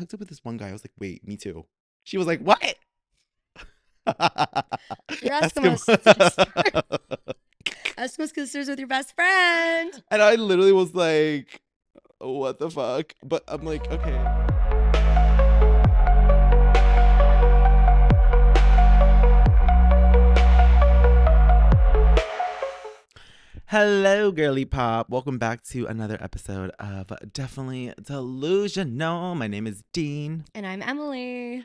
hooked up with this one guy. I was like, wait, me too. She was like, what? You're Eskimo. Eskimo sisters. Eskimo sisters with your best friend. And I literally was like, what the fuck? But I'm like, okay. Hello, girly pop. Welcome back to another episode of Definitely Delusional. My name is Dean. And I'm Emily.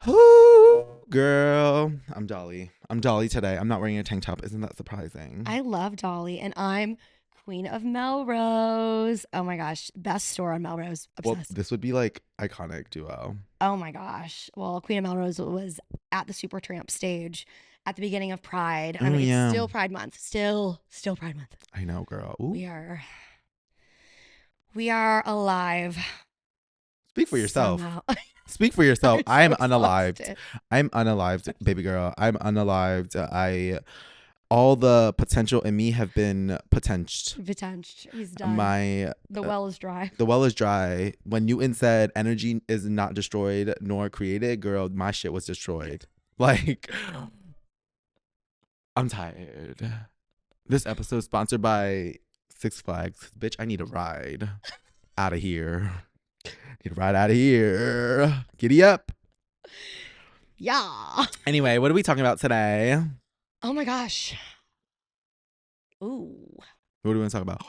Ooh, girl. I'm Dolly. I'm Dolly today. I'm not wearing a tank top. Isn't that surprising? I love Dolly, and I'm Queen of Melrose. Oh my gosh, best store on Melrose. Well, Obsessed. this would be like iconic duo. Oh my gosh. Well, Queen of Melrose was at the Supertramp stage at the beginning of Pride. I Oh, mean, yeah. it's still Pride Month. Still Pride Month. I know, girl. Ooh. We are alive. Speak for yourself. Somehow. Speak for yourself. I am so unalived. exhausted. I'm unalived, baby girl. I'm unalived. All the potential in me have been potentied. He's done. The well is dry. The well is dry. When Newton said energy is not destroyed nor created, girl, my shit was destroyed. Like, I'm tired. This episode is sponsored by Six Flags. Bitch, I need a ride out of here. Need a ride out of here. Giddy up. Yeah. Anyway, what are we talking about today? Oh my gosh. Ooh. What do we want to talk about?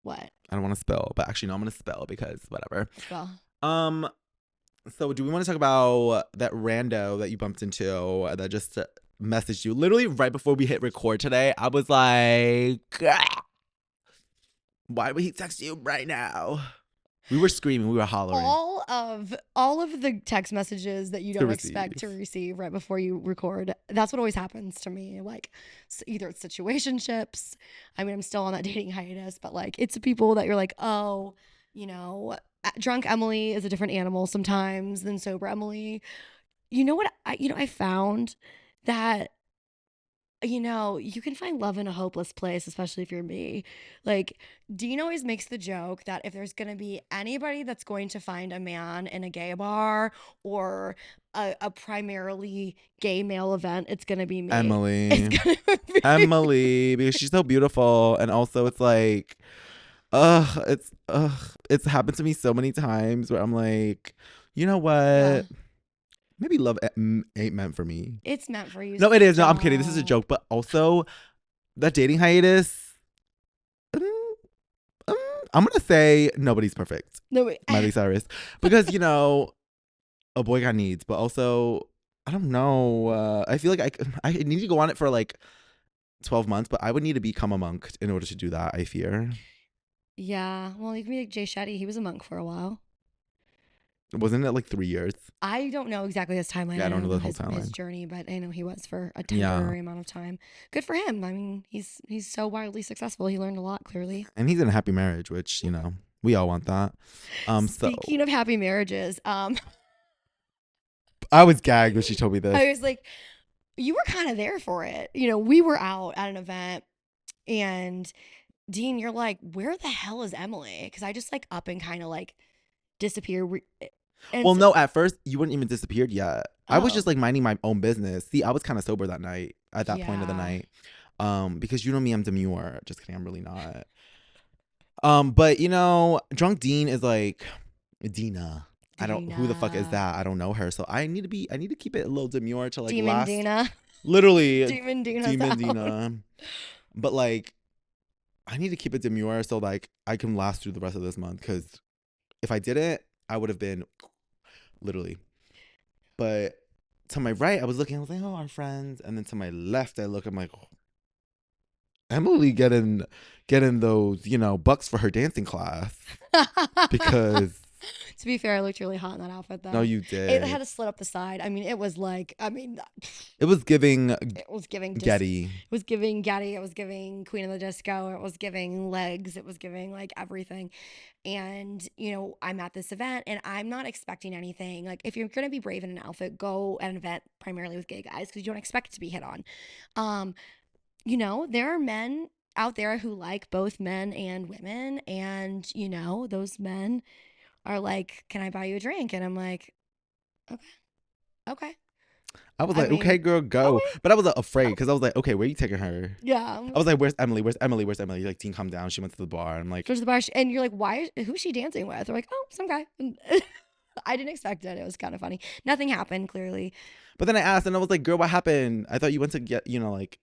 What? I don't want to spill, but actually, no, I'm going to spill because whatever. Well. So do we want to talk about that rando that you bumped into that just messaged you literally right before we hit record today? I was like, why would he text you right now? We were screaming, we were hollering. All of the text messages that you don't expect to receive right before you record. That's what always happens to me. Like, either it's situationships. I mean, I'm still on that dating hiatus, but like, it's people that you're like, oh, you know, drunk Emily is a different animal sometimes than sober Emily. You know what? I found that, you can find love in a hopeless place, especially if you're me. Like, Dean always makes the joke that if there's going to be anybody that's going to find a man in a gay bar or a primarily gay male event, it's going to be me. Emily. Emily, because she's so beautiful. And also it's like, it's happened to me so many times where I'm like, you know what? Yeah. Maybe love ain't meant for me. It's meant for you. No, it is. No, I'm kidding. This is a joke. But also, that dating hiatus, I'm going to say nobody's perfect. No, wait. Miley Cyrus. Because, a boy got needs. But also, I don't know. I feel like I need to go on it for like 12 months. But I would need to become a monk in order to do that, I fear. Yeah. Well, you can be like Jay Shetty. He was a monk for a while. Wasn't it like 3 years? I don't know exactly his timeline. Yeah, I don't know the whole timeline. His journey, but I know he was for a temporary amount of time. Good for him. I mean, he's so wildly successful. He learned a lot, clearly. And he's in a happy marriage, which, we all want that. Speaking of happy marriages, I was gagged when she told me this. I was like, you were kind of there for it. We were out at an event and Dean, you're like, where the hell is Emily? Because I just like up and kind of like disappear. Well, no, at first you weren't even disappeared yet. I was just like minding my own business. See, I was kind of sober that night, at that point of the night. Because you know me, I'm demure. Just kidding, I'm really not. But drunk Dean is like Dina. Who the fuck is that? I don't know her. So I need to keep it a little demure to like Demon Dina. Literally. Demon Dina. But like, I need to keep it demure so like I can last through the rest of this month. Because if I didn't, I would have been literally. But to my right, I was looking, I was like, oh, our friends. And then to my left, I'm like, oh, Emily getting those, bucks for her dancing class. Because to be fair, I looked really hot in that outfit, though. No, you did. It had a slit up the side. I mean, it was like, it was giving Getty. It was giving Getty. It was giving Queen of the Disco. It was giving legs. It was giving like everything. And, I'm at this event and I'm not expecting anything. Like, if you're going to be brave in an outfit, go at an event primarily with gay guys because you don't expect it to be hit on. There are men out there who like both men and women. And, those men are like, "Can I buy you a drink?" And I'm like, "Okay, okay." I was I like, okay, mean, girl, go. okay, But I was afraid okay. because I was like, okay, where are you taking her? Yeah. I was like, where's Emily? Where's Emily? Where's Emily? Like, Dean, come down. She went to the bar. I'm like, So to the bar, and you're like, "Why? Who's she dancing with?" They're like, "Oh, some guy." And I didn't expect it. It was kind of funny. Nothing happened, clearly. but then I asked and I was like, girl, what happened? I thought you went to get, like,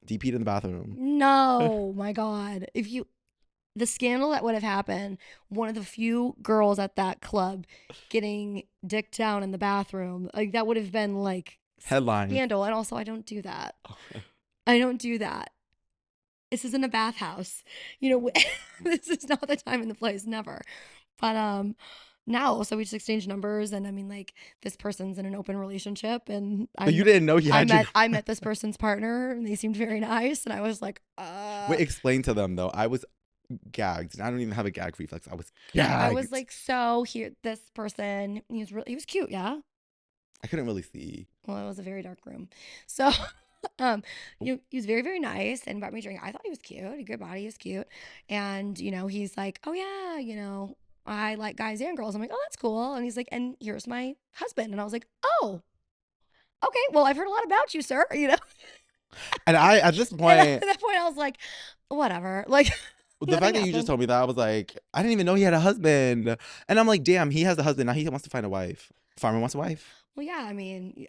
DP'd in the bathroom. No, my God. The scandal that would have happened, one of the few girls at that club getting dicked down in the bathroom, like that would have been like Headline. scandal. And also, I don't do that. I don't do that. This isn't a bathhouse. This is not the time and the place, never. But now, so we just exchanged numbers, and I mean, like, this person's in an open relationship, and So you didn't know he I had you. I met this person's partner, and they seemed very nice, and I was like, Wait, explain to them though. I was gagged, and I don't even have a gag reflex. I was gagged. I was like, so here, this person, he was cute, yeah. I couldn't really see. Well, it was a very dark room, so he was very, very nice and bought me a drink. I thought he was cute, a good body, he was cute, and he's like, oh yeah, I like guys and girls. I'm like, oh, that's cool, and he's like, and here's my husband, and I was like, oh, okay, well, I've heard a lot about you, sir. And I, at this And point, at that point, I was like, whatever, like. the fact that you just told me that, I was like, I didn't even know he had a husband. And I'm like, damn, he has a husband. Now he wants to find a wife. Farmer wants a wife. Well, yeah, I mean,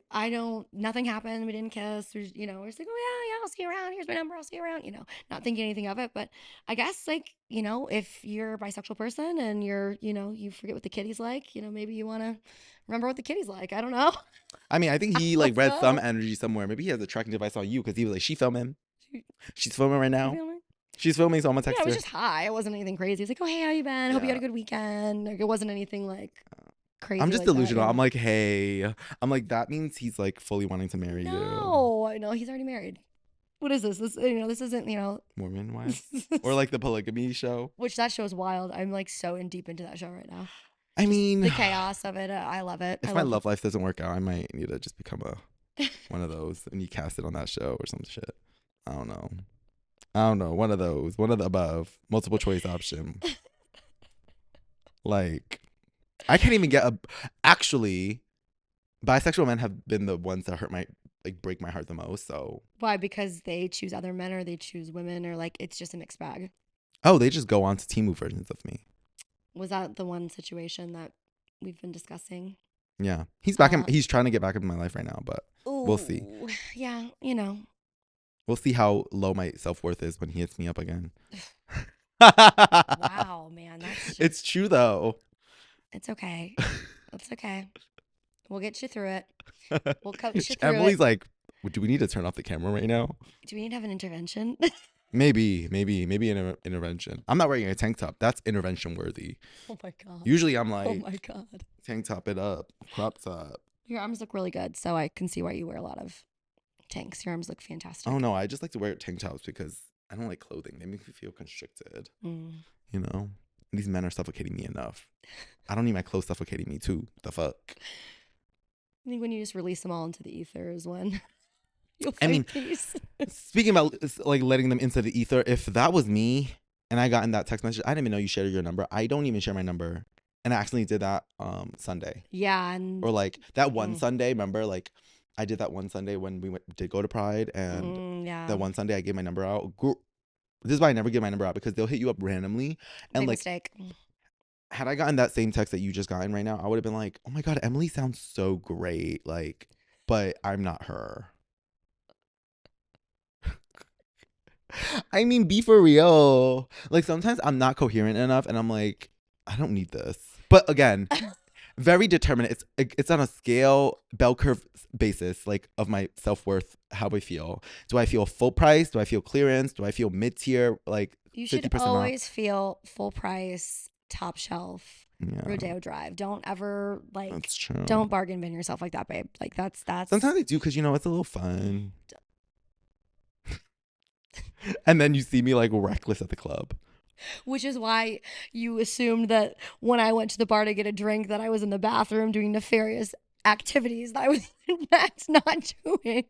nothing happened. We didn't kiss. We're just like, oh, yeah, I'll see you around. Here's my number. I'll see you around. Not thinking anything of it. But I guess, like, if you're a bisexual person and you forget what the kitty's like, maybe you want to remember what the kitty's like. I don't know. I mean, I think he, I like, don't read some know. energy somewhere. Maybe he has a tracking device on you because he was like, she filming. She's filming right You now. feel me? She's filming, so I'm going to Yeah, text it was her. just hi. It wasn't anything crazy. It's like, oh, hey, how you been? Hope you had Yeah. a good weekend. Like, it wasn't anything, like, crazy I'm just like that. delusional. Yeah. I'm like, hey. I'm like, that means he's, like, fully wanting to marry you. No, he's already married. What is this? This isn't, Mormon wife? Or, like, the polygamy show? which that show's wild. I'm like so in deep into that show right now. I mean, The chaos of it. I love it. if my love life doesn't work out, I might need to just become one of those and you cast it on that show or some shit. I don't know. One of those. One of the above. Multiple choice option. Like, I can't even get a. Actually, bisexual men have been the ones that break my heart the most. So. Why? Because they choose other men or they choose women or like it's just a mixed bag. Oh, they just go on to Temu versions of me. Was that the one situation that we've been discussing? Yeah, he's back in. He's trying to get back into my life right now, but we'll see. Yeah, We'll see how low my self-worth is when he hits me up again. Wow, man, that's just, it's true though. It's okay. It's okay. We'll get you through it. We'll coach you through Emily's it. like, do we need to turn off the camera right now? Do we need to have an intervention? Maybe an intervention. I'm not wearing a tank top. That's intervention worthy. Oh my God. Usually I'm Oh like, my God. tank top it up, crop top. Your arms look really good, so I can see why you wear a lot of tanks. Your arms look fantastic. Oh no, I just like to wear tank tops because I don't like clothing. They make me feel constricted. You know? These men are suffocating me enough. I don't need my clothes suffocating me too. The fuck? I think when you just release them all into the ether is when you'll I mean, find peace. Speaking about like letting them into the ether, if that was me and I got in that text message, I didn't even know you shared your number. I don't even share my number. And I accidentally did that Sunday. Yeah. And or like that one Sunday, remember? Like I did that one Sunday when we did go to Pride and that one Sunday I gave my number out. This is why I never give my number out because they'll hit you up randomly. And big like mistake. Had I gotten that same text that you just gotten right now, I would have been like, oh my God, Emily sounds so great. Like, but I'm not her. I mean, be for real. Like sometimes I'm not coherent enough and I'm like, I don't need this. But again, very determinate. It's on a scale, bell curve basis, like of my self-worth, how I feel. Do I feel full price? Do I feel clearance? Do I feel mid-tier? Like you should 50% always off? feel full price, top shelf, Yeah. Rodeo Drive. Don't ever That's true. don't bargain bin yourself like that, babe. Like that's Sometimes I do because it's a little fun. And then you see me like reckless at the club. Which is why you assumed that when I went to the bar to get a drink that I was in the bathroom doing nefarious activities that I was in fact not doing.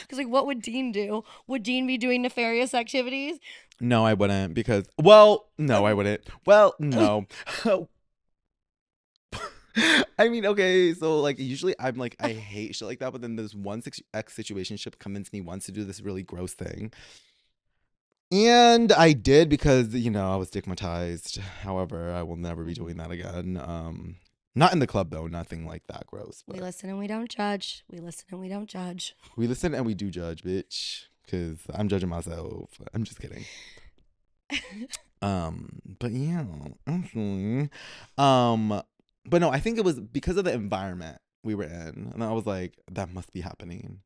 Because like what would Dean do? Would Dean be doing nefarious activities? No, I wouldn't because no, I wouldn't. Well, no. I mean, okay, so like usually I'm like I hate shit like that, but then there's one ex situationship convinced me once to do this really gross thing, and I did because I was stigmatized. However, I will never be doing that again. Not in the club though, nothing like that gross. We But listen and we don't judge. We listen and we don't judge. we listen and we do judge, bitch, because I'm judging myself. I'm just kidding. But yeah, actually, but no, I think it was because of the environment we were in, and I was like, that must be happening.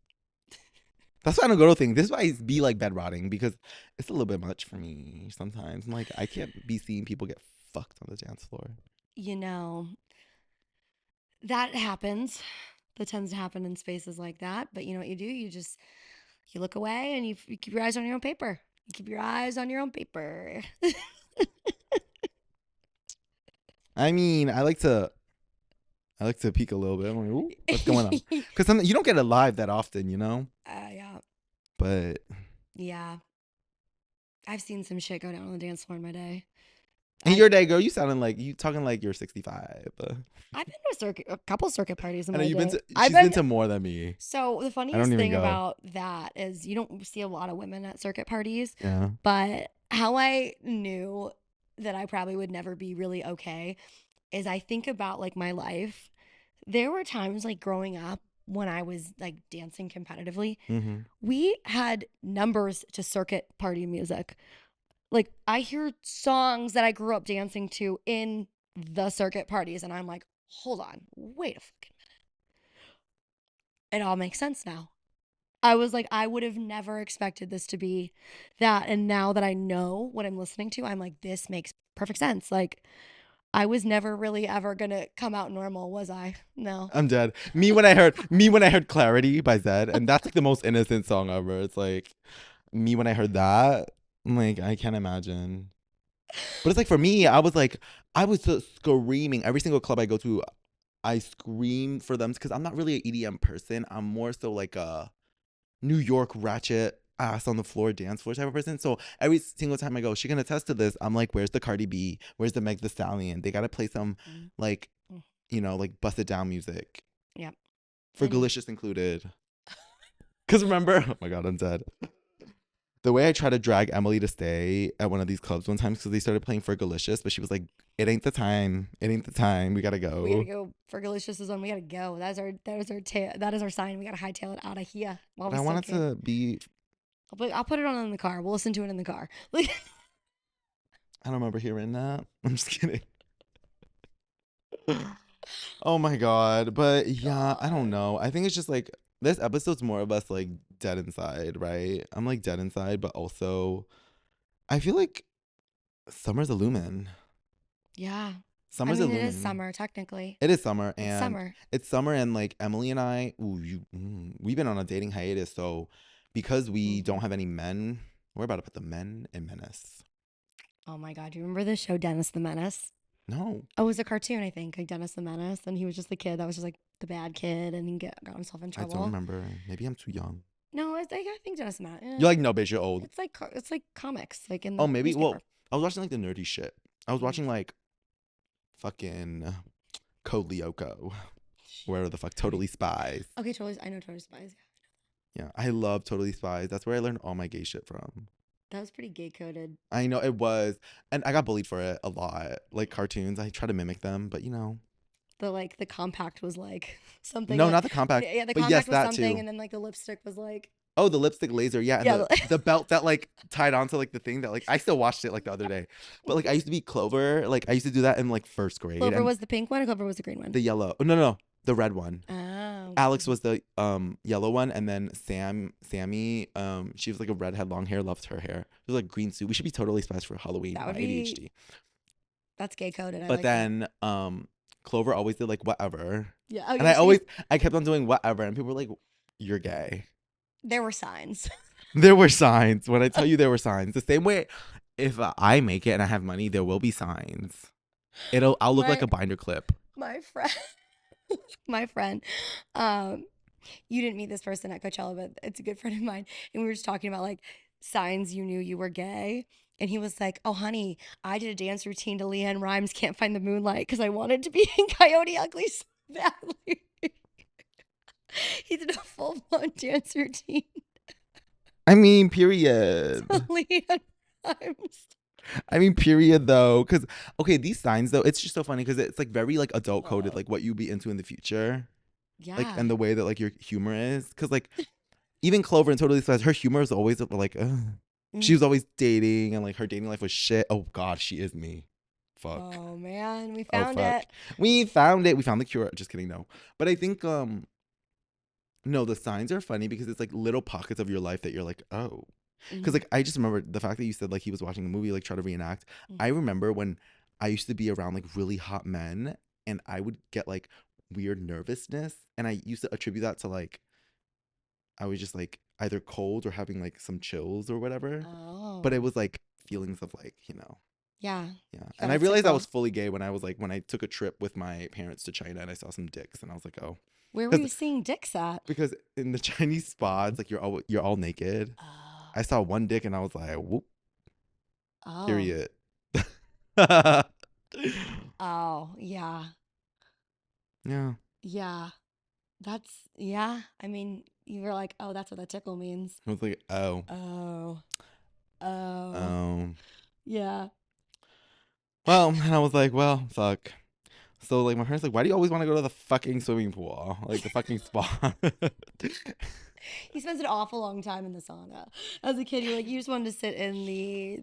That's why I don't go to things. This is why I be like bed rotting, because it's a little bit much for me sometimes. I'm like, I can't be seeing people get fucked on the dance floor. That happens. That tends to happen in spaces like that. But you know what you do? You look away and you keep your eyes on your own paper. You keep your eyes on your own paper. I mean, I like to peek a little bit. I'm like, ooh, what's going on? Because you don't get it live that often, Yeah. But Yeah. I've seen some shit go down on the dance floor in my day. in your day, girl, you talking like you're 65. I've been to a couple circuit parties in I know my day. she's been to more than me. So the funniest thing about that is you don't see a lot of women at circuit parties. Yeah. But how I knew that I probably would never be really okay is I think about like my life. There were times like growing up when I was like dancing competitively, we had numbers to circuit party music. Like I hear songs that I grew up dancing to in the circuit parties, and I'm like, hold on, wait a fucking minute. It all makes sense now. I was like, I would have never expected this to be that. And now that I know what I'm listening to, I'm like, this makes perfect sense. Like, I was never really ever gonna come out normal, was I? No. I'm dead. Me when I heard Clarity by Zed, and that's like the most innocent song ever. It's like me when I heard that, I'm like, I can't imagine. But it's like for me, I was just screaming. Every single club I go to, I scream for them because I'm not really an EDM person. I'm more so like a New York ratchet ass on the floor, dance floor type of person. So every single time I go, she can attest to this. I'm like, where's the Cardi B? Where's the Meg Thee Stallion? They gotta play some like, like bust it down music. Yep. Fergalicious included. Cause remember, oh my god, I'm dead. The way I tried to drag Emily to stay at one of these clubs one time because they started playing Fergalicious, but she was like, "It ain't the time. It ain't the time. We gotta go. We gotta go. Fergalicious is on. We gotta go. That is our sign. We gotta hightail it out of here." But I wanted to be. I'll put it on in the car. We'll listen to it in the car. I don't remember hearing that. I'm just kidding. Oh my god. But yeah, I don't know. I think it's just like this episode's more of us like dead inside, right? I'm like dead inside, but also I feel like summer's a lumen. Yeah. Summer's a lumen. It is summer, technically. It is summer. And summer. It's summer, and like Emily and I, we've been on a dating hiatus, so because we don't have any men, we're about to put the men in Menace. Oh my god, do you remember the show Dennis the Menace? No. Oh, it was a cartoon, I think, like Dennis the Menace, and he was just the kid that was just like the bad kid, and he got himself in trouble. I don't remember. Maybe I'm too young. No, I think Dennis the Menace. You're like, no, bitch, you're old. It's like comics, like in the maybe. newspaper. Well, I was watching like the nerdy shit. I was watching like fucking Code Lyoko, where the fuck Totally Spies. Okay, I know Totally Spies. Yeah, I love Totally Spies. That's where I learned all my gay shit from. That was pretty gay coded. I know it was, and I got bullied for it a lot. Like cartoons, I try to mimic them, but the compact was like something. No, not the compact. Yeah, the but compact yes, was that something, too. and then like the lipstick was like. Oh, the lipstick laser, yeah, and Yeah. the belt that like tied onto like the thing that like I still watched it like the other day, but like I used to be Clover, like I used to do that in like first grade. Clover was the pink one, or Clover was the green one? The yellow. Oh, no, the red one. Oh. Alex was the yellow one, and then Sammy, she was like a redhead, long hair, loved her hair. It was like green suit. We should be Totally Spies for Halloween. That would be ADHD. That's gay coded. But then Clover always did like whatever. Yeah. And I kept on doing whatever, and people were like, "You're gay." There were signs. There were signs. When I tell you there were signs, the same way if I make it and I have money, there will be signs. I'll look like a binder clip. My friend, you didn't meet this person at Coachella, but it's a good friend of mine, and we were just talking about like signs you knew you were gay. And he was like, "Oh, honey, I did a dance routine to Leanne Rhymes' Can't Find the Moonlight because I wanted to be in Coyote Ugly so badly. He's in a full-blown dance routine. I mean, period. I mean, period, though. Because, okay, these signs, though, it's just so funny because it's like very like adult coded, like what you be into in the future. Yeah. Like, and the way that like your humor is. Because, like, even Clover and Totally Spies, her humor is always like, she was always dating and like her dating life was shit. Oh, God, she is me. Fuck. Oh, man. We found it. We found it. We found the cure. Just kidding. No. But I think, no, the signs are funny because it's like little pockets of your life that you're like, oh. Because like I just remember the fact that you said like he was watching a movie, like try to reenact. I remember when I used to be around like really hot men and I would get like weird nervousness. And I used to attribute that to like I was just like either cold or having like some chills or whatever. Oh. But it was like feelings of like, Yeah. Yeah. And I realized I was fully gay when I was like when I took a trip with my parents to China and I saw some dicks and I was like, oh. Where were you seeing dicks at? Because in the Chinese spots, like you're all naked. Oh. I saw one dick and I was like, whoop. Oh. Period. Oh, yeah. Yeah. Yeah. That's, yeah. I mean, you were like, oh, that's what that tickle means. I was like, oh. Oh. Oh. Oh. Yeah. Well, and I was like, well, fuck. So like my parents like, why do you always want to go to the fucking swimming pool? Like the fucking spa. He spends an awful long time in the sauna. As a kid, you're like, you just wanted to sit in the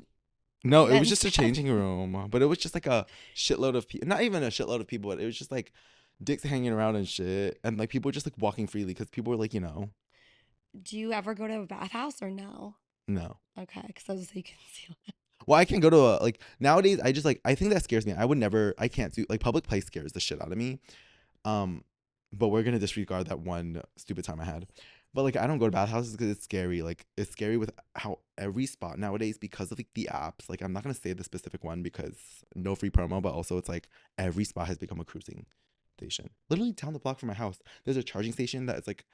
No, it was just a changing room. But it was just like a shitload of people. Not even a shitload of people, but it was just like dicks hanging around and shit. And like people were just like walking freely because people were like, Do you ever go to a bathhouse or no? No. Okay, because I was like, you can see it. Well, I can go to a, like, nowadays, I just, like, I think that scares me. I can't do, like, public place scares the shit out of me. But we're going to disregard that one stupid time I had. But, like, I don't go to bathhouses because it's scary. Like, it's scary with how every spot nowadays, because of, like, the apps, like, I'm not going to say the specific one because no free promo, but also it's, like, every spot has become a cruising station. Literally down the block from my house, there's a charging station that is, like,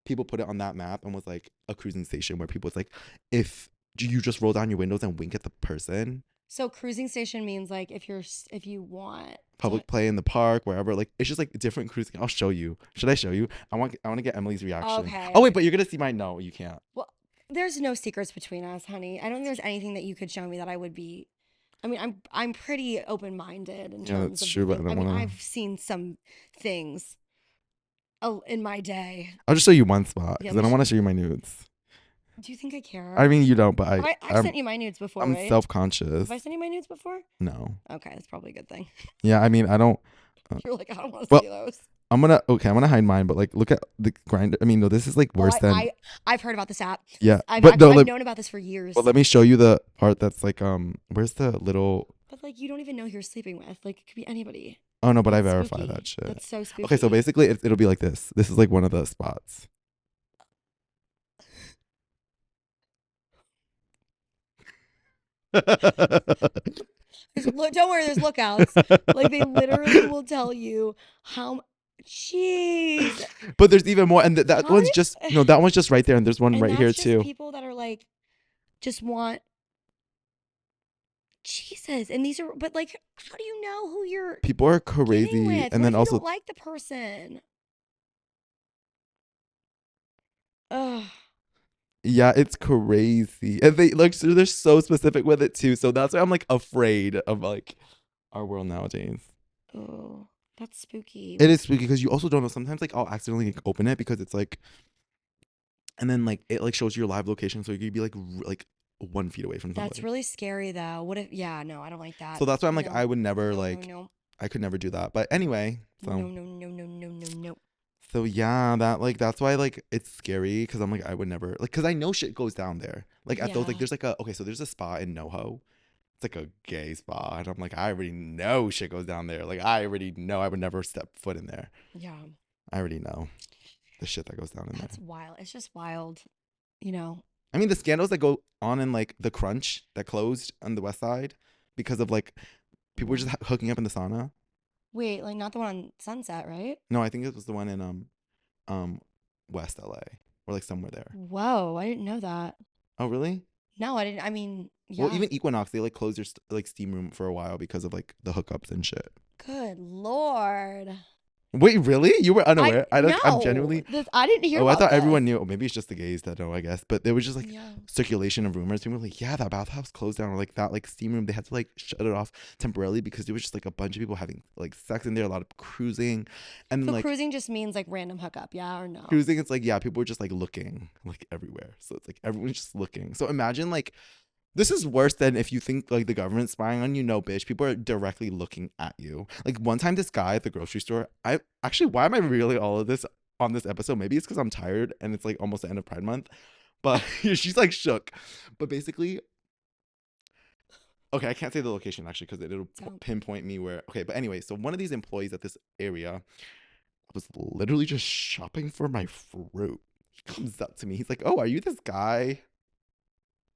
people put it on that map and was, like, a cruising station where people, it's, like, if you just roll down your windows and wink at the person. So cruising station means like if you want public play in the park, wherever, like it's just like different cruising. I'll show you. Should I show you? I want to get Emily's reaction. Okay. Oh wait, but you're gonna see mine. No, you can't. Well, there's no secrets between us, honey. I don't think there's anything that you could show me that I would be. I mean, I'm pretty open minded in terms that's of. True, but I mean, I've seen some things. In my day. I'll just show you one spot because I don't want to show you my nudes. Do you think I care? I mean, you don't, but I've sent you my nudes before, I'm right? self-conscious. Have I sent you my nudes before? No. Okay, that's probably a good thing. Yeah, I mean, I don't. You're like, I don't want to see those. I'm gonna hide mine, but like, look at the grinder. I mean, no, this is like worse than. I've heard about this app. Yeah, I've known about this for years. But let me show you the part that's like, where's the little. But like, you don't even know who you're sleeping with. Like, it could be anybody. Oh no, but I verify that shit. That's so spooky. Okay, so basically, it'll be like this. This is like one of the spots. Don't worry, there's lookouts. Like they literally will tell you how. Jeez. But there's even more, and that one's just that one's just right there, and there's one right here too. People that are like, just want. Jesus, and these are, but like, how do you know who you're? People are crazy, with? And then also you don't like the person. Ugh. Yeah, it's crazy. And they're so specific with it too. So that's why I'm like afraid of like our world nowadays. Oh, that's spooky. It is spooky because you also don't know. Sometimes like I'll accidentally like, open it because it's like, and then like it like shows your live location, so you could be like 1 feet away from somebody. That's really scary though. What if? Yeah, no, I don't like that. So that's why I'm like, I would never No. I could never do that. But anyway, so no. So yeah, that's why like it's scary because I'm like I would never like because I know shit goes down there. Like at those like there's like so there's a spa in NoHo. It's like a gay spa, and I'm like I already know shit goes down there. Like I already know I would never step foot in there. Yeah. I already know the shit that goes down in there. That's wild. It's just wild, you know. I mean the scandals that go on in like the Crunch that closed on the West Side because of like people were just hooking up in the sauna. Wait, like not the one on Sunset, right? No, I think it was the one in West LA or like somewhere there. Whoa, I didn't know that. Oh, really? No, I didn't. I mean, yeah. Well, even Equinox, they like closed their like steam room for a while because of like the hookups and shit. Good Lord. Wait, really? You were I unaware? I'm no, genuinely. I didn't hear Oh, I about thought this. everyone knew. Or maybe it's just the gays that know, I guess. But there was just like Yeah. circulation of rumors. People were like, yeah, that bathhouse closed down, or like that like steam room, they had to like shut it off temporarily because there was just like a bunch of people having like sex in there, a lot of cruising, and So like cruising just means like random hookup, yeah or no? cruising. It's like yeah, people were just like looking like everywhere. So it's like everyone's just looking. So imagine like this is worse than if you think like the government's spying on you. No, bitch. People are directly looking at you. Like one time, this guy at the grocery store. I actually, why am I revealing all of this on this episode? Maybe it's because I'm tired and it's like almost the end of Pride Month. But she's like shook. But basically, okay, I can't say the location actually because it'll Don't. pinpoint me where. Okay, but anyway, so one of these employees at this area was literally just shopping for my fruit. He comes up to me. He's like, "Oh, are you this guy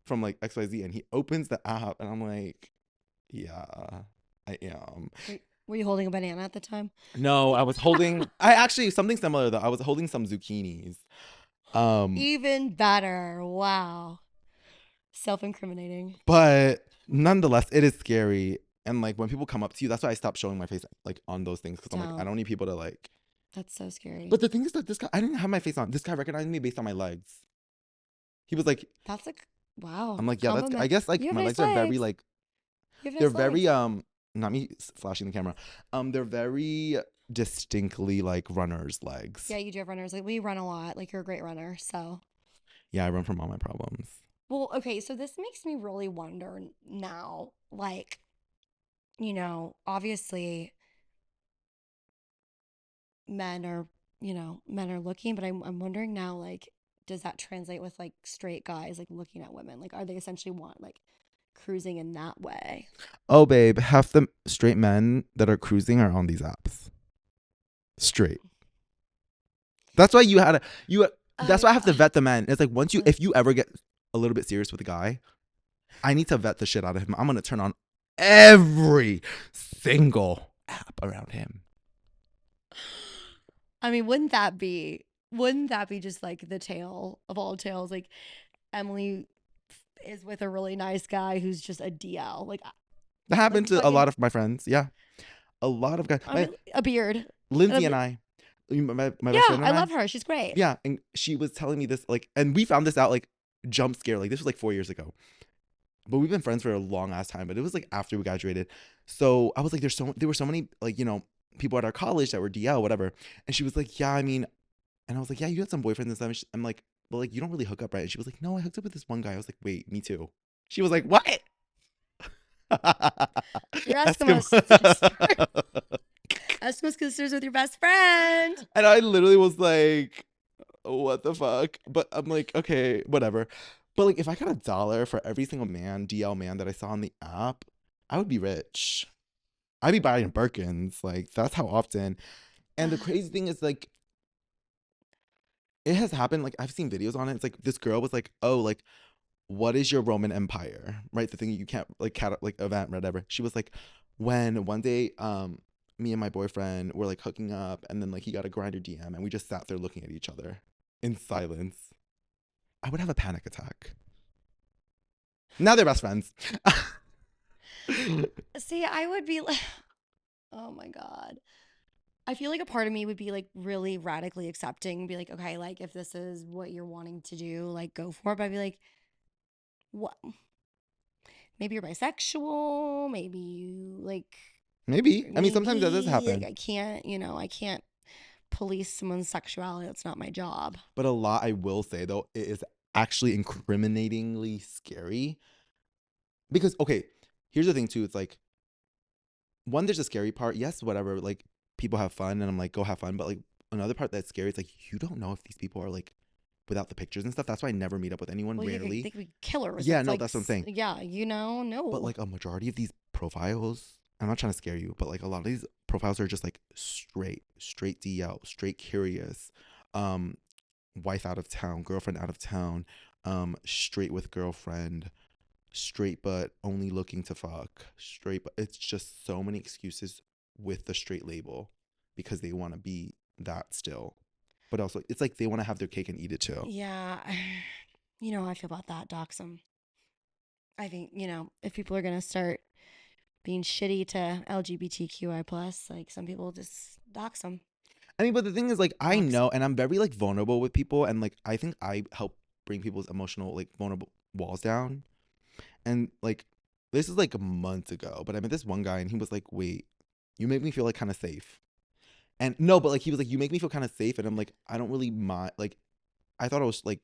from like XYZ?" And he opens the app, and I'm like, yeah, I am. Were you holding a banana at the time? No, I was holding. I actually something similar though. I was holding some zucchinis. Um, Even better. Wow. Self-incriminating. but nonetheless, it is scary. And like when people come up to you, that's why I stopped showing my face like on those things because I'm like, I Don't. don't need people to like. That's so scary. But the thing is that this guy, I didn't have my face on. This guy recognized me based on my legs. He was like, That's like wow. I'm like, yeah, that's. I Compliment. guess You like have my nice legs are very legs. like You have they're nice very legs. not me flashing the camera. They're very distinctly like runner's legs. Yeah, you do have runners. Like we run a lot. Like you're a great runner. So Yeah, I run from all my problems. well, okay, so this makes me really wonder now, like, obviously men are, men are looking, but I'm wondering now, like, does that translate with like straight guys like looking at women? Like, are they essentially want like cruising in that way? Oh, babe, half the straight men that are cruising are on these apps. Straight. That's why you had to, you. That's why I have to vet the men. It's like once you, if you ever get a little bit serious with a guy, I need to vet the shit out of him. I'm gonna turn on every single app around him. I mean, wouldn't that be just like the tale of all tales? Like Emily is with a really nice guy who's just a DL. That happened Like to a fucking lot of my friends. Yeah, a lot of guys. I mean a beard. And Lindsay and I, my best yeah, friend I and I. love her. She's great. Yeah, and she was telling me this like, and we found this out like jump scare. Like this was like 4 years ago. But we've been friends for a long ass time. But it was like after we graduated. So I was like, there were so many like people at our college that were DL whatever. And she was like, yeah, I mean, and I was like, yeah, you had some boyfriends and stuff. I'm like, well, like you don't really hook up, right? And she was like, no, I hooked up with this one guy. I was like, wait, me too. She was like, what? Your Eskimo. Eskimo sister. Eskimo sisters with your best friend. And I literally was like, what the fuck? But I'm like, okay, whatever. But like, if I got $1 for every single man, DL man that I saw on the app, I would be rich. I'd be buying Birkins. Like, that's how often. And the crazy thing is, like, it has happened. Like, I've seen videos on it. It's like this girl was like, oh, like, what is your Roman Empire? Right? The thing you can't, like, like, event, whatever. She was like, when one day, me and my boyfriend were like hooking up, and then like he got a grinder DM, and we just sat there looking at each other in silence. I would have a panic attack. Now they're best friends. See, I would be like, oh my God. I feel like a part of me would be like really radically accepting, be like, okay, like if this is what you're wanting to do, like go for it. But I'd be like, what? Maybe you're bisexual. Maybe you like, Maybe. I mean, sometimes that does maybe like happen. I can't police someone's sexuality. That's not my job. But a lot, I will say, though, it is actually incriminatingly scary. Because, okay, here's the thing, too. It's like, one, there's a scary part. Yes, whatever. Like, people have fun, and I'm like, go have fun. But, like, another part that's scary is, like, you don't know if these people are, like, without the pictures and stuff. That's why I never meet up with anyone, Well, rarely. they could be killers. Yeah, It's no, like, that's what I'm saying. yeah, But, no. like, a majority of these profiles, I'm not trying to scare you, but, like, a lot of these profiles are just, like, straight DL, straight curious. Um, Wife out of town, girlfriend out of town, straight with girlfriend, straight but only looking to fuck, straight but it's just so many excuses with the straight label because they want to be that still. But also it's like they want to have their cake and eat it too. Yeah. You know how I feel about that, dox 'em. I think, if people are going to start being shitty to LGBTQI plus, like some people just dox them. I mean, but the thing is, like, I Toxic. know, and I'm very like vulnerable with people, and like I think I help bring people's emotional like vulnerable walls down. And like this is like months ago, but I met this one guy, and he was like, "Wait, you make me feel like kind of safe." And no, but like he was like, "You make me feel kind of safe," and I'm like, "I don't really mind." Like I thought I was like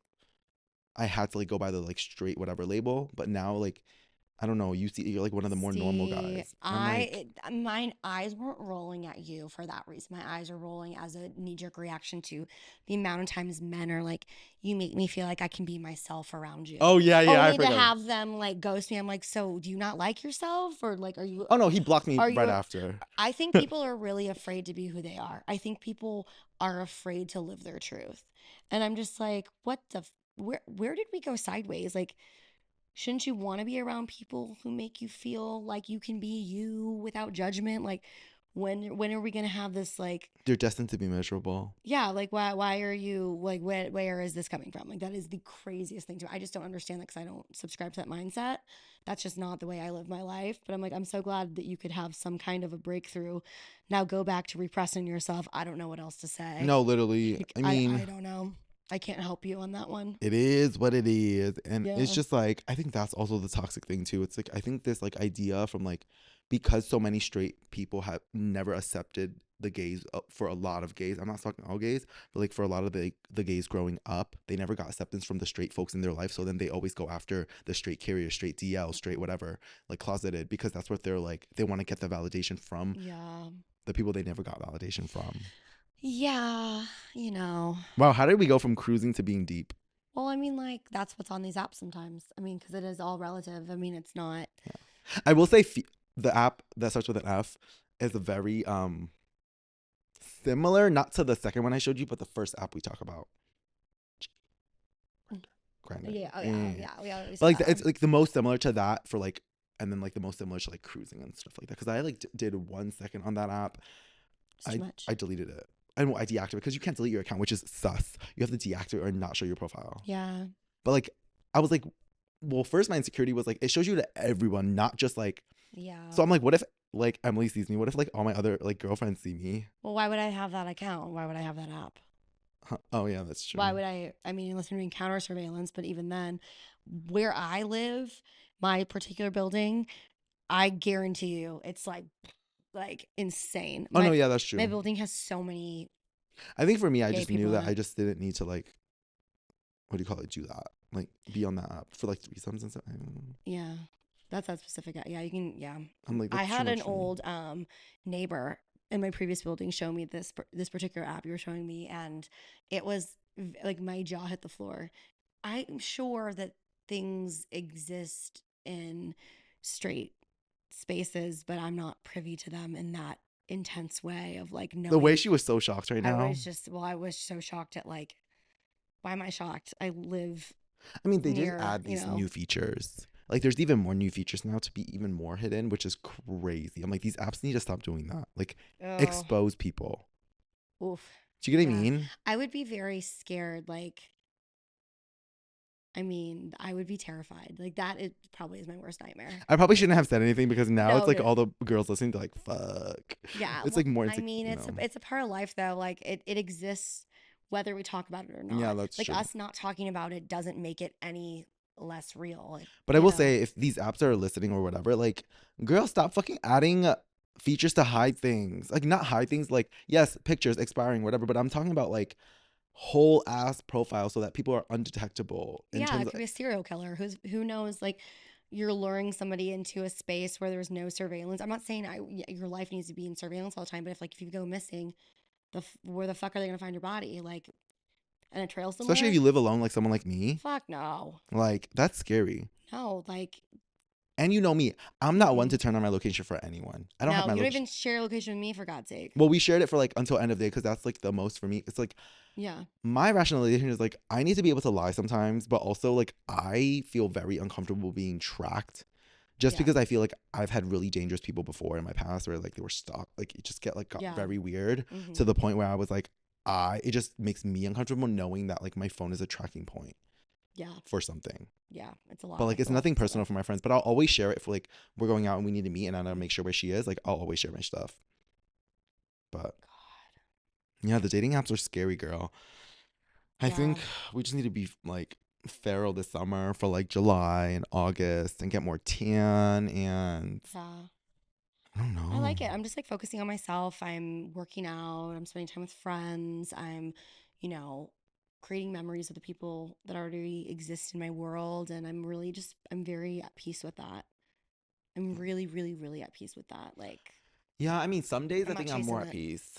I had to like go by the like straight whatever label, but now like I don't know. You see, you're like one of the more normal See, guys. I'm like, my eyes weren't rolling at you for that reason. My eyes are rolling as a knee jerk reaction to the amount of times men are like, you make me feel like I can be myself around you. "Oh yeah, yeah, I Only to forgot." have them like ghost me. I'm like, so do you not like yourself? Or like, Oh no, he blocked me are right you, after. I think people are really afraid to be who they are. I think people are afraid to live their truth. And I'm just like, where did we go sideways? Like, shouldn't you want to be around people who make you feel like you can be you without judgment? Like when are we going to have this like They're destined to be miserable. yeah, like why are you like where is this coming from? Like that is the craziest thing to me. I just don't understand that cuz I don't subscribe to that mindset. That's just not the way I live my life, but I'm like I'm so glad that you could have some kind of a breakthrough. Now go back to repressing yourself. I don't know what else to say. No, literally. Like, I I mean, don't know. I can't help you on that one. it is what it is, and it's Yeah. just like I think that's also the toxic thing too. It's like I think this like idea from like because so many straight people have never accepted the gays for a lot of gays. I'm not talking all gays, but like for a lot of the gays growing up, they never got acceptance from the straight folks in their life. So then they always go after the straight carrier, straight DL, straight whatever, like closeted, because that's what they're like. They want to get the validation from Yeah. the people they never got validation from. Yeah, you know. Wow, how did we go from cruising to being deep? Well, I mean, like, that's what's on these apps sometimes. I mean, because it is all relative. I mean, it's not. I will say the app that starts with an F is a very similar, not to the second one I showed you, but the first app we talk about. Grindr. Yeah, oh, yeah, Yeah. yeah. We always But say like that it's one. like the most similar to that for like, and then like the most similar to like cruising and stuff like that. Because I like did 1 second on that app. It's too much. I deleted it. And I deactivated because you can't delete your account, which is sus. You have to deactivate or not show your profile. Yeah. But like, I was like, well, first my insecurity was like it shows you to everyone, not just like. Yeah. So I'm like, what if like Emily sees me? What if like all my other like girlfriends see me? Well, why would I have that account? Why would I have that app? Huh. Oh yeah, that's true. Why would I mean, unless you're doing counter surveillance, but even then, where I live, my particular building, I guarantee you, it's like insane. Oh no, My yeah, that's my true. building has so many I think for me, I gay just knew people in that I it. just didn't need to like, what do you call it? Do that like be on that app for like threesomes and stuff. I don't know. Yeah. That's that specific. Yeah, you can. Yeah, I'm like I that's too had an much for me. old neighbor in my previous building show me this particular app you were showing me, and it was like my jaw hit the floor. I'm sure that things exist in straight spaces, but I'm not privy to them in that intense way of like The way knowing. she was so shocked right now. I was so shocked at like, why am I shocked? I live I mean, they did near, add these new features. Like, there's even more new features now to be even more hidden, which is crazy. I'm like, these apps need to stop doing that. Like, oh, expose people. oof. Do you get what I Yeah. mean? I would be very scared. Like, I mean, I would be terrified. Like, that it probably is my worst nightmare. I probably shouldn't have said anything because now it's No, like no. all the girls listening to like, fuck. Yeah. It's Well, like more I mean, insecure. No. it's a part of life though. Like, it exists whether we talk about it or Yeah, not. that's Like, true. us not talking about it doesn't make it any less real. But I will say, if these apps are listening or whatever, like, girl, stop fucking adding features to hide things. Like, not hide things. Like, yes, pictures expiring, whatever. But I'm talking about like whole ass profile so that people are undetectable in Yeah, terms it of. could be a serial killer who knows, like you're luring somebody into a space where there's no surveillance. I'm not saying your life needs to be in surveillance all the time, but if you go missing, where the fuck are they gonna find your body? Like in a trail Especially if somewhere? you live alone, like someone like me. Fuck no, Like, that's scary. no, like And you know me, I'm not one mm-mm. to turn on my location for anyone. I don't have No, my you don't location. even share your location with me for God's sake. Well, we shared it for like until end of day because that's like the most for me. It's like Yeah, my rationalization is like I need to be able to lie sometimes, but also like I feel very uncomfortable being tracked just yeah, because I feel like I've had really dangerous people before in my past where like they were stuck. Like it just got yeah, very weird mm-hmm. to the point where I was like, it just makes me uncomfortable knowing that like my phone is a tracking point Yeah, for something. yeah. It's a lot. But like It's it's a lot nothing to set personal up. for my friends. But I'll always share it for like we're going out and we need to meet and I gotta make sure where she is. Like I'll always share my stuff. But Yeah, the dating apps are scary, girl. I Yeah. think we just need to be like feral this summer for like July and August and get more tan and Yeah. I don't I know. like it. I'm just like focusing on myself. I'm working out. I'm spending time with friends. I'm, you know, creating memories with the people that already exist in my world. And I'm really just, I'm very at peace with that. I'm really, really, really at peace with that. Like, Yeah, I mean, some days I'm I not think I'm more chasing at it. peace.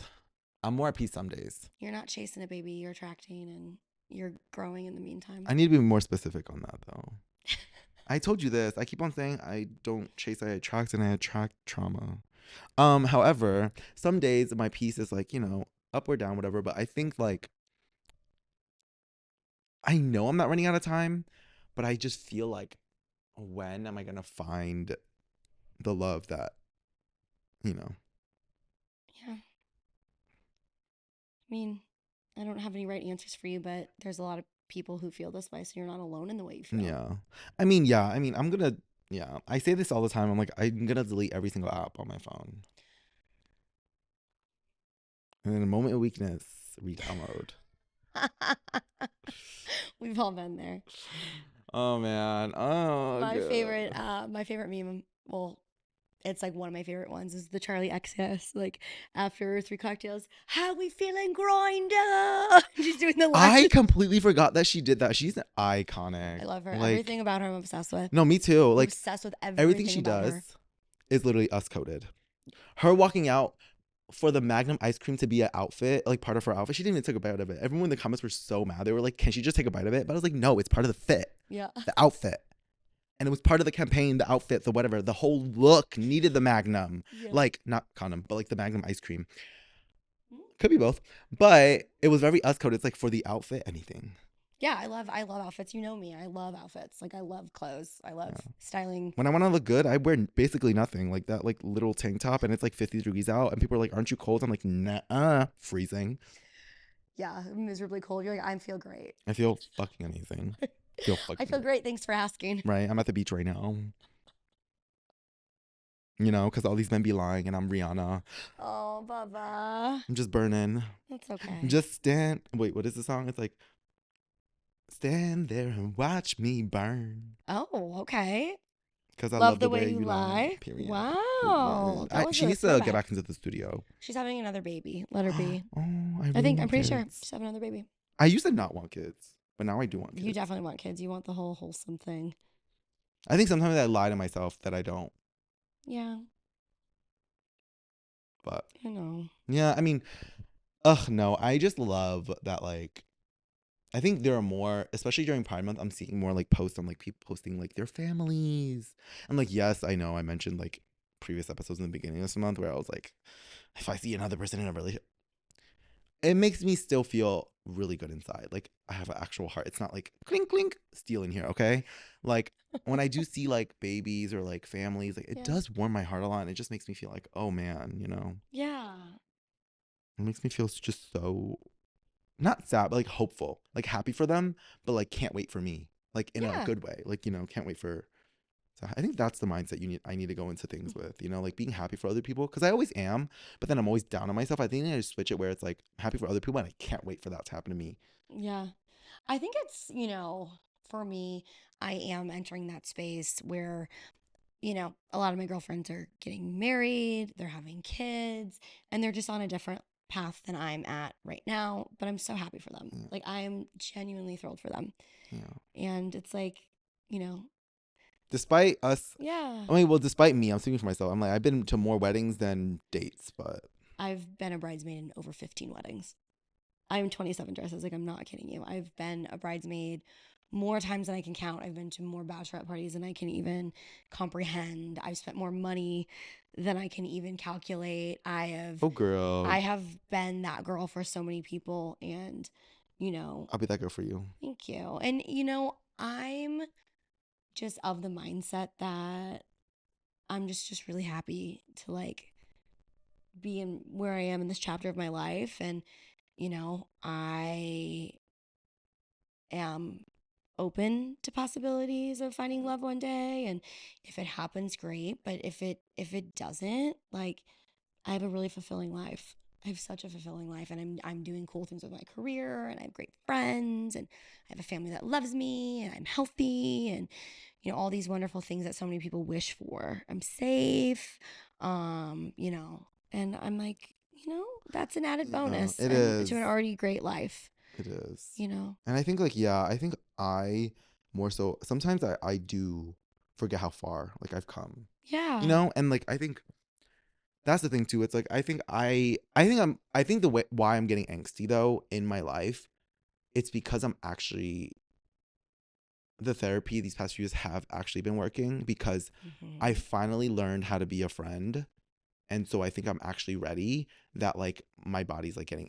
I'm more at peace some days. You're not chasing a baby. You're attracting and you're growing in the meantime. I need to be more specific on that though. I told you this. I keep on saying I don't chase, I attract, and I attract trauma. However, some days my peace is like, up or down, whatever. But I think like I know I'm not running out of time, but I just feel like when am I gonna find the love that, you know? Yeah. I mean, I don't have any right answers for you, but there's a lot of people who feel this way. So you're not alone in the way you feel. Yeah. I mean, yeah. I mean, I'm gonna, yeah. I say this all the time. I'm like, I'm gonna delete every single app on my phone. And in a moment of weakness, re-download. We've all been there. Oh man. Oh god. My favorite meme. Well, it's like one of my favorite ones is the Charlie XS. Like after 3 cocktails, how we feeling, grinder? She's doing the I lashes. completely forgot that she did that. She's I iconic. love her. Like, Everything about her, I'm obsessed with. no, me too. I'm Like, obsessed with everything everything she about does her. is literally us coded. Her walking out for the Magnum ice cream to be an outfit, like part of her outfit. She didn't even take a bite of it. Everyone in the comments were so mad. They were like, "Can she just take a bite of it?" But I was like, "No, it's part of the fit, Yeah. the outfit." And it was part of the campaign, the outfit, the whatever. The whole look needed the Magnum. Yeah. Like, not condom, but like the Magnum ice cream. Could be both. But it was very us coded. It's like for the outfit, anything. Yeah, I love outfits. You know me. I love outfits. Like I love clothes. I love Yeah. styling. When I want to look good, I wear basically nothing. Like that like little tank top and it's like 50 degrees out. And people are like, "Aren't you cold?" I'm like, "Nah, freezing." Yeah, miserably cold. You're like, I feel great. I feel fucking amazing. Feel I fucking feel great. Thanks for asking. right. I'm at the beach right now. Because all these men be lying and I'm Rihanna. Oh, Bubba. I'm just burning. That's okay. Just stand. Wait, what is the song? It's like, stand there and watch me burn. Oh, okay. Because I Love love the the way way you you lie. lie. Period. Wow. Period. That was She a needs to get throwback. back into the studio. She's having another baby. Let her be. Oh, I really I'm want pretty sure kids. she's having another baby. I used to not want kids, but now I do want You kids. definitely want kids. You want the whole wholesome thing. I think sometimes I lie to myself that I don't. Yeah, But I know. yeah, I mean, no. I just love that, like, I think there are more, especially during Pride Month, I'm seeing more like posts on like people posting like their families. And like, yes, I know I mentioned like previous episodes in the beginning of this month where I was like, if I see another person in a relationship, it makes me still feel really good inside. Like I have an actual heart. It's not like clink clink stealing here, okay? Like when I do see like babies or like families, like it Yeah. does warm my heart a lot and it just makes me feel like, oh man, Yeah. it makes me feel just so not sad, but like hopeful, like happy for them, but like can't wait for me, like in a Yeah. good way, like can't wait for. So I think that's the mindset I need to go into things with, like being happy for other people because I always am, but then I'm always down on myself. I think I need to switch it where it's like happy for other people and I can't wait for that to happen to me. Yeah. I think it's, for me, I am entering that space where, a lot of my girlfriends are getting married, they're having kids, and they're just on a different path than I'm at right now. But I'm so happy for them. Yeah, Like, I am genuinely thrilled for them. yeah. And it's like, you know, Despite us, yeah, I mean, well, despite me, I'm speaking for myself. I'm like I've been to more weddings than dates, but I've been a bridesmaid in over 15 weddings. I'm 27 dresses. Like, I'm not kidding you. I've been a bridesmaid more times than I can count. I've been to more bachelorette parties than I can even comprehend. I've spent more money than I can even calculate. oh girl, I have been that girl for so many people, and I'll be that girl for you. thank you. And I'm just of the mindset that I'm just really happy to like be in where I am in this chapter of my life, and I am open to possibilities of finding love one day, and if it happens great, but if it doesn't, like, I have a really fulfilling life. I have such a fulfilling life, and I'm doing cool things with my career, and I have great friends, and I have a family that loves me, and I'm healthy, and all these wonderful things that so many people wish for. I'm safe, and I'm like, that's an added Yeah, bonus it and to an is. already great life, It is. you know. And I think like yeah, I think I more so sometimes I do forget how far like I've come. You Yeah. know? And like I think that's the thing too. It's like I think the way why I'm getting angsty though in my life, it's because I'm actually the therapy these past few years have actually been working because I Hmm. finally learned how to be a friend. And so I think I'm actually ready that like my body's like getting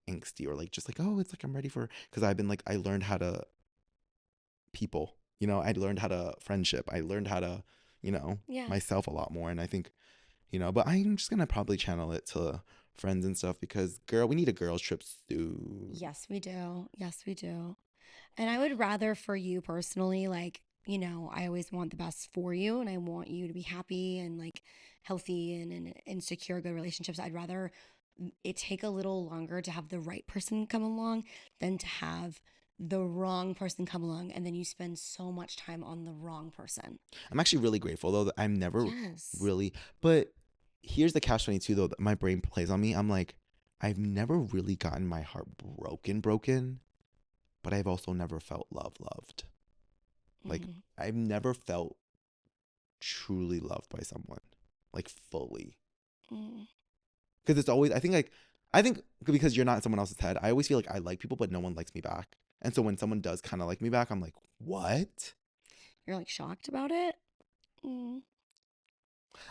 angsty or like just like, oh, it's like I'm ready for because I've been like I learned how to people, I learned how to friendship. I learned how to, Yeah. myself a lot more. And I think, but I'm just gonna probably channel it to friends and stuff because girl, we need a girls trip soon. Yes, we do. Yes, we do. And I would rather for you personally, like, I always want the best for you, and I want you to be happy and like healthy and secure good relationships. I'd rather it take a little longer to have the right person come along than to have the wrong person come along and then you spend so much time on the wrong person. I'm actually really grateful though that I'm never Yes. really, but here's the catch 22 though that my brain plays on me. I'm like, I've never really gotten my heart broken, but I've also never felt loved. Like Mm-hmm. I've never felt truly loved by someone, like fully. Mm. Because it's always I think because you're not in someone else's head, I always feel like I like people, but no one likes me back. And so when someone does kind of like me back, I'm like, what? You're like shocked about it? Mm.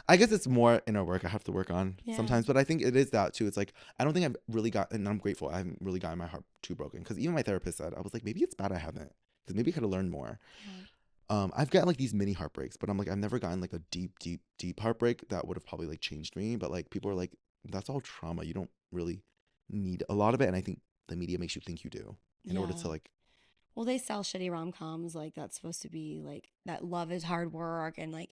I guess it's more inner work I have to work on Yeah. sometimes, but I think it is that too. It's like I don't think I've really got, and I'm grateful I haven't really gotten my heart too broken. Because even my therapist said I was like, maybe it's bad I haven't, because maybe I could have learned more. Yeah. I've got like these mini heartbreaks, but I'm like I've never gotten like a deep heartbreak that would have probably like changed me. But like people are like, that's all trauma. You don't really need a lot of it, and I think the media makes you think you do in order Yeah. to like, Well, they sell shitty rom-coms like that's supposed to be like that love is hard work and like,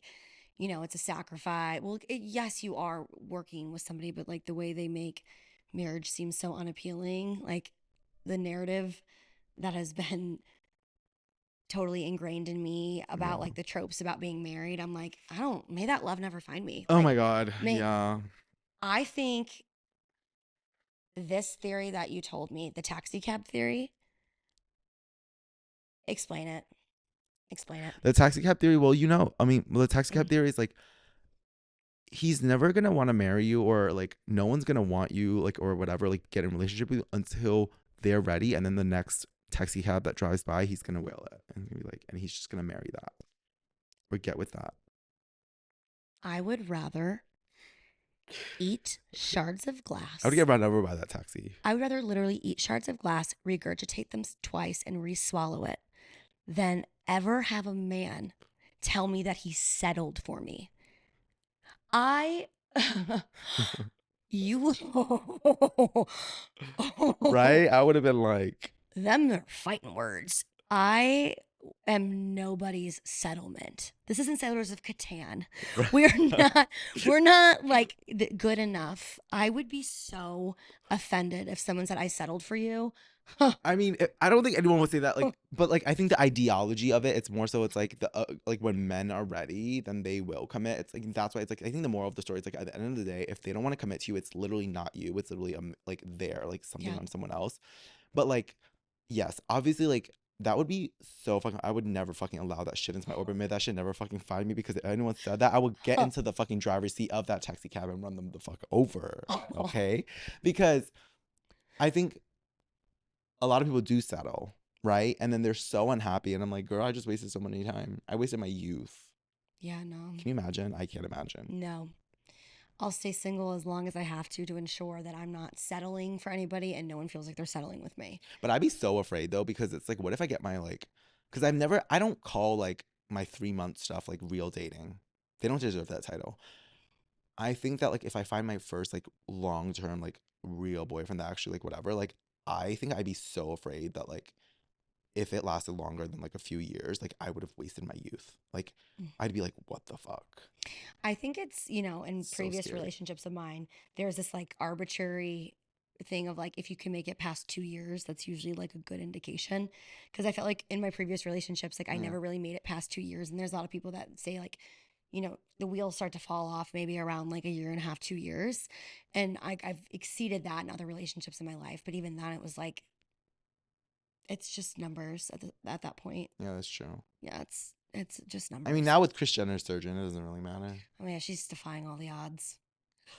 it's a sacrifice. Well, yes, you are working with somebody, but like the way they make marriage seem so unappealing, like the narrative that has been totally ingrained in me about yeah. like the tropes about being married. I'm like, may that love never find me. Oh Like, my god, may yeah. I think this theory that you told me, the taxi cab theory, explain it. Explain it. The taxi cab theory. Well, I mean, the taxi cab Mm. theory is like he's never gonna want to marry you or like no one's gonna want you like or whatever like get in a relationship with you until they're ready and then the next taxi cab that drives by he's gonna whale it and he's gonna be like and he's just gonna marry that or get with that. I would rather eat shards of I would glass. get run over by that taxi. I would rather literally eat shards of glass, regurgitate them twice, and re swallow it than ever have a man tell me that he settled for me. I, you, Right, I would have been like them are fighting words. I am nobody's settlement. This isn't Settlers of Catan. We're not, we're not like good enough. I would be so offended if someone said I settled for you. I mean, I don't think anyone would say that. Like, but like, I think the ideology of it, it's more so. It's like like when men are ready, then they will commit. It's like that's why it's like I think the moral of the story is like at the end of the day, if they don't want to commit to you, it's literally not you. It's literally like they're like something Yeah. on someone else. But like, yes, obviously, like that would be so fucking. I would never fucking allow that shit into my orbit. May that shit never fucking find me because if anyone said that, I would get into the fucking driver's seat of that taxi cab and run them the fuck over. Okay, because I think a lot of people do settle, right? And then they're so unhappy. And I'm like, girl, I just wasted so many time. I wasted my youth. Yeah, no, Can you imagine? I can't imagine. no. I'll stay single as long as I have to ensure that I'm not settling for anybody and no one feels like they're settling with me. But I'd be so afraid though, because it's like, what if I get my like, because I don't call like my 3 month stuff like real dating. They don't deserve that title. I think that like if I find my first like long term like real boyfriend that actually like whatever, like I think I'd be so afraid that like if it lasted longer than like a few years, like I would have wasted my youth. Like I'd be like, what the fuck? I think it's, you know, in So previous scary. relationships of mine, there's this like arbitrary thing of like, if you can make it past 2 years, that's usually like a good indication. Because I felt like in my previous relationships, like I Yeah. never really made it past 2 years. And there's a lot of people that say like, you know, the wheels start to fall off maybe around like a year and a half, 2 years. And I've exceeded that in other relationships in my life. But even then, it was like, it's just numbers at that point. Yeah, that's true. Yeah, it's just numbers. I mean, now with Kris Jenner's surgeon, it doesn't really matter. Oh yeah, she's defying all the odds.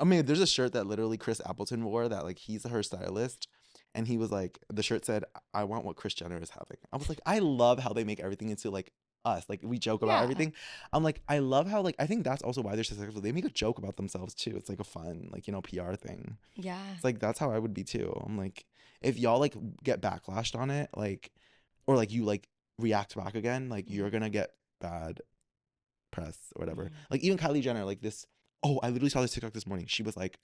I mean, there's a shirt that literally Chris Appleton wore that like he's her stylist, and he was like, the shirt said, "I want what Kris Jenner is having." I was like, I love how they make everything into like us. Like we joke about Yeah. everything. I'm like, I love how like I think that's also why they're successful. They make a joke about themselves too. It's like a fun like PR thing. Yeah. It's like that's how I would be too. I'm like, if y'all like get backlashed on it, like, or like you like react back again, like you're gonna get bad press or whatever. Like even Kylie Jenner, like this. Oh, I literally saw this TikTok this morning. She was like,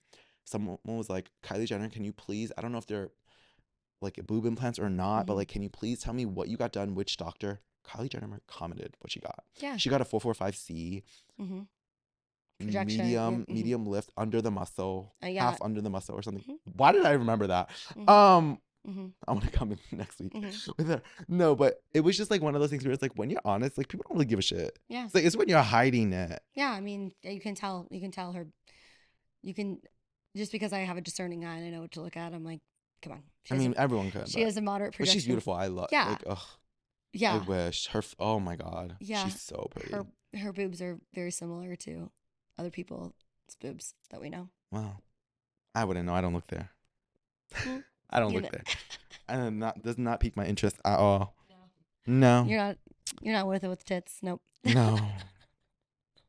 someone was like, Kylie Jenner, can you please? I don't know if they're like boob implants or not, but like, can you please tell me what you got done? Which doctor? Kylie Jenner commented what she got. Yeah. She got a 445C. Projection. Medium lift under the muscle, Yeah. half under the muscle or something. Why did I remember that? I want to come in next week with her. No, but it was just like one of those things where it's like when you're honest, like people don't really give a shit. Yeah. It's like it's when you're hiding it. Yeah, I mean, you can tell her. You can, just because I have a discerning eye and I know what to look at. I'm like, come on. I mean, everyone could. She has a moderate projection. But she's beautiful. I love. Yeah. Like, ugh. Yeah. I wish her. Oh my god. Yeah. She's so pretty. Her boobs are very similar to other people's boobs that we know. Wow. I wouldn't know. I don't look there. I don't look there. And does not pique my interest at all. No. You're not worth it with tits. Nope. No.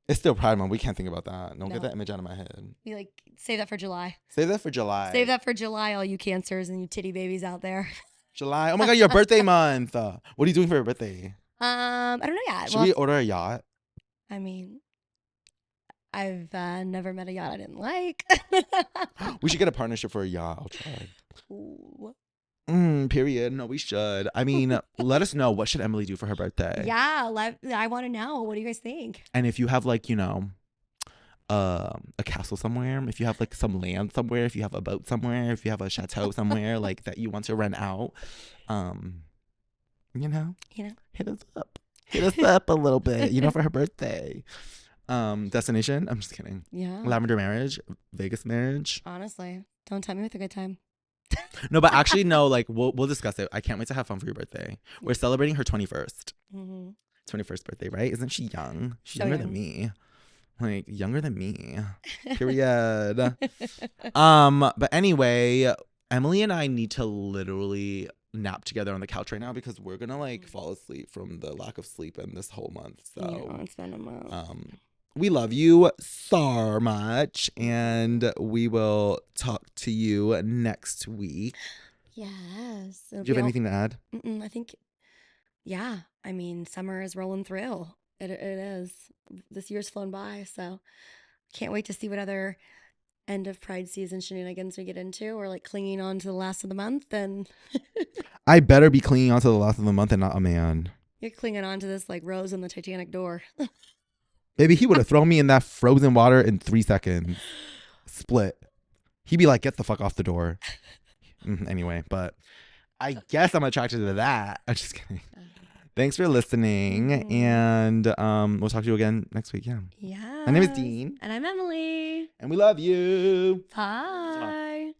It's still Pride Month. We can't think about that. Don't get that image out of my head. We like save that for July. Save that for July. Save that for July, all you cancers and you titty babies out there. July. Oh my god, your birthday month. What are you doing for your birthday? I don't know yet. Should we order a yacht? I mean, I've never met a yacht I didn't like. We should get a partnership for a yacht. I'll try. Ooh. Period. No, we should. I mean, let us know, what should Emily do for her birthday? Yeah, I want to know. What do you guys think? And if you have like, a castle somewhere, if you have like some land somewhere, if you have a boat somewhere, if you have a chateau somewhere like that you want to rent out, hit us up. Hit us up a little bit, for her birthday. Destination? I'm just kidding. Yeah. Lavender marriage, Vegas marriage. Honestly, don't tempt me with a good time. No, but actually, no. Like we'll discuss it. I can't wait to have fun for your birthday. We're celebrating her 21st. 21st birthday, right? Isn't she young? She's younger than me. Like younger than me. Period. But anyway, Emily and I need to literally nap together on the couch right now because we're gonna like fall asleep from the lack of sleep in this whole month. So yeah, it's been a month. We love you so much, and we will talk to you next week. Yes. Do you have anything to add? I think, yeah. I mean, summer is rolling through. It is. This year's flown by, so can't wait to see what other end of Pride season shenanigans we get into, or like clinging on to the last of the month. And I better be clinging on to the last of the month and not a man. You're clinging on to this like Rose in the Titanic door. Baby, he would have thrown me in that frozen water in 3 seconds. Split. He'd be like, get the fuck off the door. Anyway, but I guess I'm attracted to that. I'm just kidding. Thanks for listening. And we'll talk to you again next week. Yeah. Yeah. My name is Dean. And I'm Emily. And we love you. Bye.